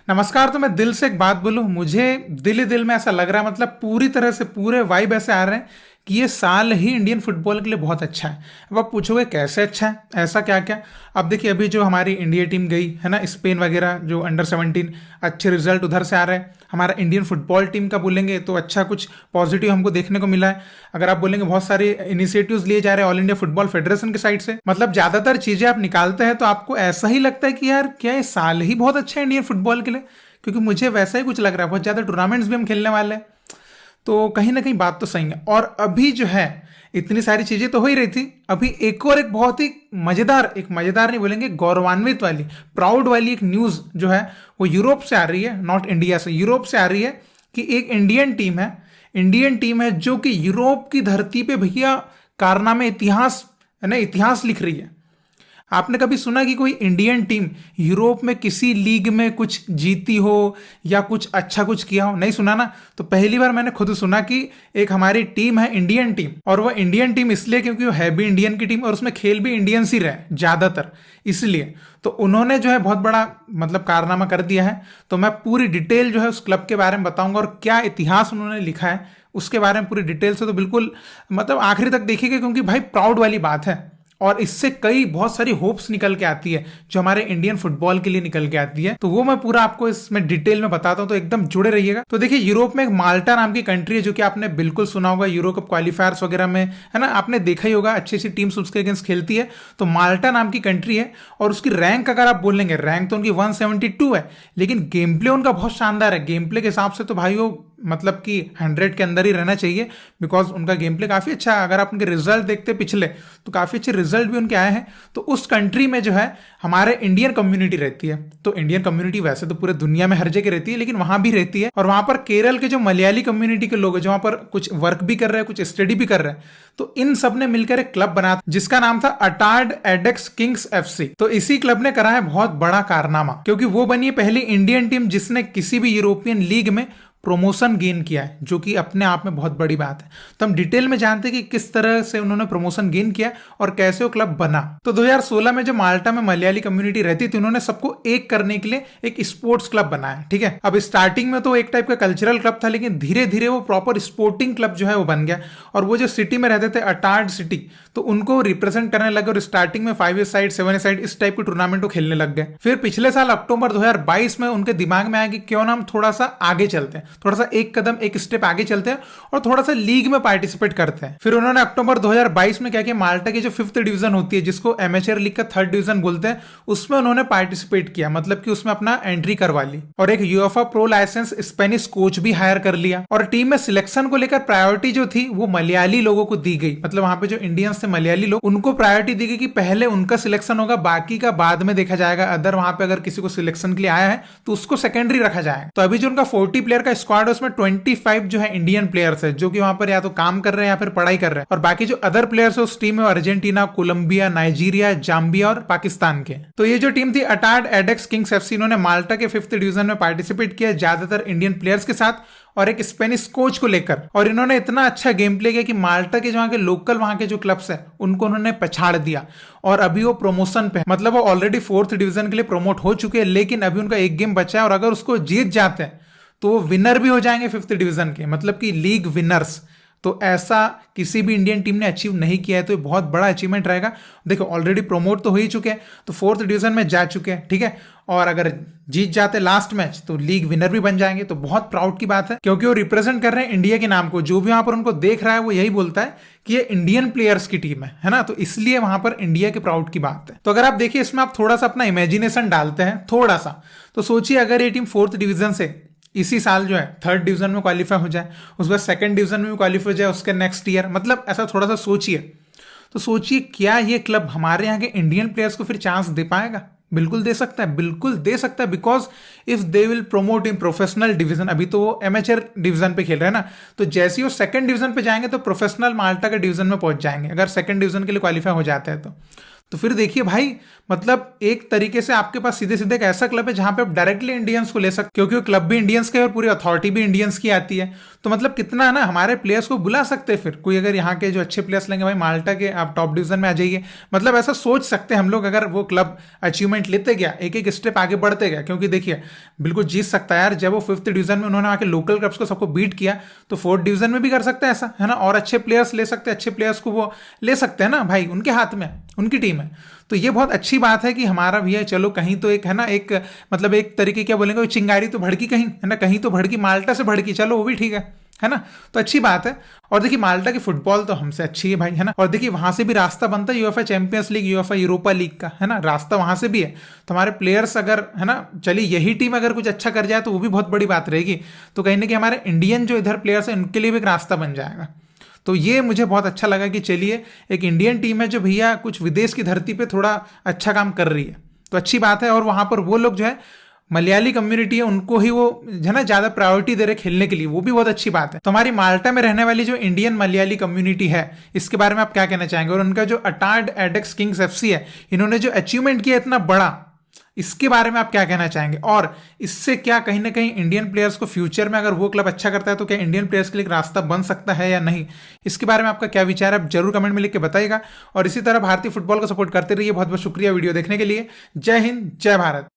नमस्कार। तो मैं दिल से एक बात बोलूं, मुझे दिल ही दिल में ऐसा लग रहा है, मतलब पूरी तरह से पूरे वाइब ऐसे आ रहे हैं कि ये साल ही इंडियन फुटबॉल के लिए बहुत अच्छा है। अब आप पूछोगे कैसे अच्छा है, ऐसा क्या क्या। अब देखिए, अभी जो हमारी इंडिया टीम गई है ना, स्पेन वगैरह, जो अंडर 17, अच्छे रिजल्ट उधर से आ रहे हैं। हमारा इंडियन फुटबॉल टीम का बोलेंगे तो अच्छा कुछ पॉजिटिव हमको देखने को मिला है। अगर आप बोलेंगे बहुत सारे इनिशिएटिव्स लिए जा रहे हैं ऑल इंडिया फुटबॉल फेडरेशन के साइड से। मतलब ज्यादातर चीजें आप निकालते हैं तो आपको ऐसा ही लगता है कि यार क्या ये साल ही बहुत अच्छा है इंडियन फुटबॉल के लिए, क्योंकि मुझे वैसा ही कुछ लग रहा है। बहुत ज्यादा टूर्नामेंट्स भी हम खेलने वाले हैं, तो कहीं ना कहीं बात तो सही है। और अभी जो है इतनी सारी चीजें तो हो ही रही थी, अभी एक बहुत ही मजेदार नहीं बोलेंगे, गौरवान्वित वाली, प्राउड वाली एक न्यूज जो है वो यूरोप से आ रही है, नॉट इंडिया से, यूरोप से आ रही है कि एक इंडियन टीम है जो कि यूरोप की धरती पे भैया कारनामे, इतिहास है ना, इतिहास लिख रही है। आपने कभी सुना कि कोई इंडियन टीम यूरोप में किसी लीग में कुछ जीती हो या कुछ अच्छा कुछ किया हो? नहीं सुना ना। तो पहली बार मैंने खुद सुना कि एक हमारी टीम है इंडियन टीम, और वो इंडियन टीम इसलिए क्योंकि वो है भी इंडियन की टीम और उसमें खेल भी इंडियंस ही रहे ज्यादातर, इसलिए। तो उन्होंने जो है बहुत बड़ा मतलब कारनामा कर दिया है। तो मैं पूरी डिटेल जो है उस क्लब के बारे में बताऊंगा, और क्या इतिहास उन्होंने लिखा है उसके बारे में पूरी डिटेल से। तो बिल्कुल मतलब आखिरी तक देखिएगा, क्योंकि भाई प्राउड वाली बात है, और इससे कई बहुत सारी होप्स निकल के आती है जो हमारे इंडियन फुटबॉल के लिए निकल के आती है। तो वो मैं पूरा आपको इसमें डिटेल में बताता हूं, तो एकदम जुड़े रहिएगा। तो देखिए, यूरोप में एक माल्टा नाम की कंट्री है जो कि आपने बिल्कुल सुना होगा, यूरो कप क्वालिफायर्स वगैरह में है ना, आपने देखा ही होगा, अच्छी अच्छी टीम्स उसके अगेंस्ट खेलती है। तो माल्टा नाम की कंट्री है, और उसकी रैंक अगर आप बोलेंगे, रैंक तो उनकी 172 है, लेकिन गेम प्ले उनका बहुत शानदार है। गेम प्ले के हिसाब से तो भाई वो मतलब कि 100 के अंदर ही रहना चाहिए, बिकॉज उनका गेम प्ले काफी अच्छा है। अगर आप उनके रिजल्ट देखते पिछले, तो काफी अच्छे रिजल्ट भी उनके आए हैं। तो उस कंट्री में जो है हमारे इंडियन कम्युनिटी रहती है। तो इंडियन कम्युनिटी वैसे तो पूरे दुनिया में हर जगह रहती है, लेकिन वहां भी रहती है। और वहां पर केरल के जो मलयाली कम्युनिटी के लोग हैं, जो वहां पर कुछ वर्क भी कर रहे हैं, कुछ स्टडी भी कर रहे हैं, तो इन सब ने मिलकर एक क्लब बनाया जिसका नाम था अटार्ड एडेक्स किंग्स FC। तो इसी क्लब ने करा है बहुत बड़ा कारनामा, क्योंकि वो बनी है पहली इंडियन टीम जिसने किसी भी यूरोपियन लीग में प्रमोशन गेन किया है, जो कि अपने आप में बहुत बड़ी बात है। तो हम डिटेल में जानते हैं कि किस तरह से उन्होंने प्रमोशन गेन किया और कैसे वो क्लब बना। तो 2016 में जो माल्टा में मलयाली कम्युनिटी रहती थी, उन्होंने सबको एक करने के लिए एक स्पोर्ट्स क्लब बनाया। ठीक है, अब स्टार्टिंग में तो एक टाइप का कल्चरल क्लब था, लेकिन धीरे धीरे वो प्रॉपर स्पोर्टिंग क्लब जो है वो बन गया। और वो जो सिटी में रहते थे, अटार्ड सिटी, तो उनको रिप्रेजेंट करने लगे, और स्टार्टिंग में 5 साइड 7 साइड इस टाइप के टूर्नामेंट को खेलने लग गए। फिर पिछले साल अक्टूबर 2022 में उनके दिमाग में आया कि क्यों ना हम थोड़ा सा आगे चलते हैं, थोड़ा सा एक कदम एक स्टेप आगे चलते हैं और थोड़ा सा लीग में पार्टिसिपेट करते हैं। फिर उन्होंने अक्टूबर 2022 में क्या किया, माल्टा की जो 5th डिवीजन होती है, जिसको एमेचर लीग का 3rd डिवीजन बोलते हैं, उसमें उन्होंने पार्टिसिपेट किया, मतलब कि उसमें अपना एंट्री करवा ली, और एक UEFA pro licence Spanish coach भी हायर कर लिया। और टीम में सिलेक्शन को लेकर प्रायोरिटी जो थी वो मलयाली लोगों को दी गई। मतलब वहां पे जो इंडियंस थे मलयाली लोग, उनको प्रायोरिटी दी गई कि पहले उनका सिलेक्शन होगा, बाकी का बाद में देखा जाएगा। अदर वहां पे अगर किसी को सिलेक्शन के लिए आया है तो उसको सेकेंडरी रखा जाएगा। तो अभी जो उनका 40 प्लेयर का स्क्वाड है, उसमें 25 जो है इंडियन प्लेयर्स है, जो कि वहां पर या तो काम कर रहे हैं या फिर पढ़ाई कर रहे हैं। और बाकी जो अदर प्लेयर्स है उस टीम में अर्जेंटीना, कोलंबिया, नाइजीरिया, जाम्बिया और पाकिस्तान के। तो ये जो टीम थी अटार्ड एडेक्स किंग्स FC, इन्होंने माल्टा के 5th डिवीजन में पार्टिसिपेट किया, ज्यादातर इंडियन प्लेयर्स के साथ और एक स्पेनिश कोच को लेकर। और इन्होंने इतना अच्छा गेम प्ले किया कि माल्टा के जो लोकल वहां के जो क्लब्स है उनको उन्होंने पछाड़ दिया, और अभी वो प्रमोशन पे, मतलब वो ऑलरेडी 4th डिवीजन के लिए प्रमोट हो चुके हैं, लेकिन अभी उनका एक गेम बचा है, और अगर उसको जीत जाते हैं तो वो विनर भी हो जाएंगे 5th डिवीजन के, मतलब कि लीग विनर्स। तो ऐसा किसी भी इंडियन टीम ने अचीव नहीं किया है, तो ये बहुत बड़ा अचीवमेंट रहेगा। देखो ऑलरेडी प्रमोट तो हो ही चुके हैं, तो 4th डिवीजन में जा चुके हैं, ठीक है, और अगर जीत जाते लास्ट मैच तो लीग विनर भी बन जाएंगे। तो बहुत प्राउड की बात है, क्योंकि वो रिप्रेजेंट कर रहे हैं इंडिया के नाम को। जो भी वहां पर उनको देख रहा है वो यही बोलता है कि ये इंडियन प्लेयर्स की टीम है ना, तो इसलिए वहां पर इंडिया के प्राउड की बात है। तो अगर आप देखिए, इसमें आप थोड़ा सा अपना इमेजिनेशन डालते हैं थोड़ा सा, तो सोचिए अगर ये टीम 4th डिवीजन से इसी साल जो है 3rd डिवीजन में क्वालिफाई हो जाए, उसके बाद 2nd डिवीजन में भी क्वालिफाई हो जाए उसके नेक्स्ट ईयर, मतलब ऐसा थोड़ा सा सोचिए। तो सोचिए क्या ये क्लब हमारे यहाँ के इंडियन प्लेयर्स को फिर चांस दे पाएगा? बिल्कुल दे सकता है, बिल्कुल दे सकता है, because if they will promote in professional division. अभी तो वो एमेचर डिवीजन पे खेल रहे हैं ना, तो जैसे ही वो 2nd डिवीजन पे जाएंगे तो प्रोफेशनल माल्टा के डिवीजन में पहुंच जाएंगे, अगर 2nd डिवीजन के लिए क्वालिफाई हो जाते हैं तो। तो फिर देखिए भाई, मतलब एक तरीके से आपके पास सीधे सीधे एक ऐसा क्लब है जहां पे आप डायरेक्टली इंडियंस को ले सकते, क्योंकि वो क्लब भी इंडियंस का है और पूरी अथॉरिटी भी इंडियंस की आती है। तो मतलब कितना है ना, हमारे प्लेयर्स को बुला सकते हैं। फिर कोई अगर यहाँ के जो अच्छे प्लेयर्स लेंगे, भाई माल्टा के आप टॉप डिवीजन में आ जाइए, मतलब ऐसा सोच सकते हैं हम लोग, अगर वो क्लब अचीवमेंट लेते गया, एक एक स्टेप आगे बढ़ते गया। क्योंकि देखिए बिल्कुल जीत सकता है यार, जब वो 5th डिवीजन में उन्होंने आके लोकल क्लब्स को सबको बीट किया, तो 4th डिवीजन में भी कर सकते हैं ऐसा, है ना। और अच्छे प्लेयर्स ले सकते हैं, अच्छे प्लेयर्स को वो ले सकते हैं ना भाई, उनके हाथ में उनकी टीम है। तो ये बहुत अच्छी बात है कि हमारा भैया चलो कहीं तो एक है ना, एक मतलब एक तरीके क्या बोलेंगे, चिंगारी तो भड़की कहीं, है ना, कहीं तो भड़की, माल्टा से भड़की, चलो वो भी ठीक है ना। तो अच्छी बात है। और देखिए माल्टा की फुटबॉल तो हमसे अच्छी है भाई, है ना। और देखिए वहां से भी रास्ता बनता है UEFA champions league, UEFA Europa league का, है ना, रास्ता वहां से भी है। तो हमारे प्लेयर्स अगर है ना, चलिए यही टीम अगर कुछ अच्छा कर जाए तो वो भी बहुत बड़ी बात रहेगी। तो कहीं ना कहीं हमारे इंडियन जो इधर प्लेयर्स हैं उनके लिए भी एक रास्ता बन जाएगा। तो ये मुझे बहुत अच्छा लगा कि चलिए एक इंडियन टीम है जो भैया कुछ विदेश की धरती पे थोड़ा अच्छा काम कर रही है, तो अच्छी बात है। और वहां पर वो लोग जो है मलयाली कम्युनिटी है, उनको ही वो है ना ज्यादा प्रायोरिटी दे रहे खेलने के लिए, वो भी बहुत अच्छी बात है। तो हमारी माल्टा में रहने वाली जो इंडियन मलयाली कम्युनिटी है, इसके बारे में आप क्या कहना चाहेंगे? और उनका जो अटार्ड एडेक्स किंग्स एफसी है, इन्होंने जो अचीवमेंट किया इतना बड़ा, इसके बारे में आप क्या कहना चाहेंगे? और इससे क्या कहीं ना कहीं इंडियन प्लेयर्स को फ्यूचर में अगर वो क्लब अच्छा करता है तो क्या इंडियन प्लेयर्स के लिए एक रास्ता बन सकता है या नहीं? इसके बारे में आपका क्या विचार है, आप जरूर कमेंट में लिख के बताइएगा। और इसी तरह भारतीय फुटबॉल को सपोर्ट करते रहिए। बहुत बहुत शुक्रिया वीडियो देखने के लिए। जय हिंद, जय भारत।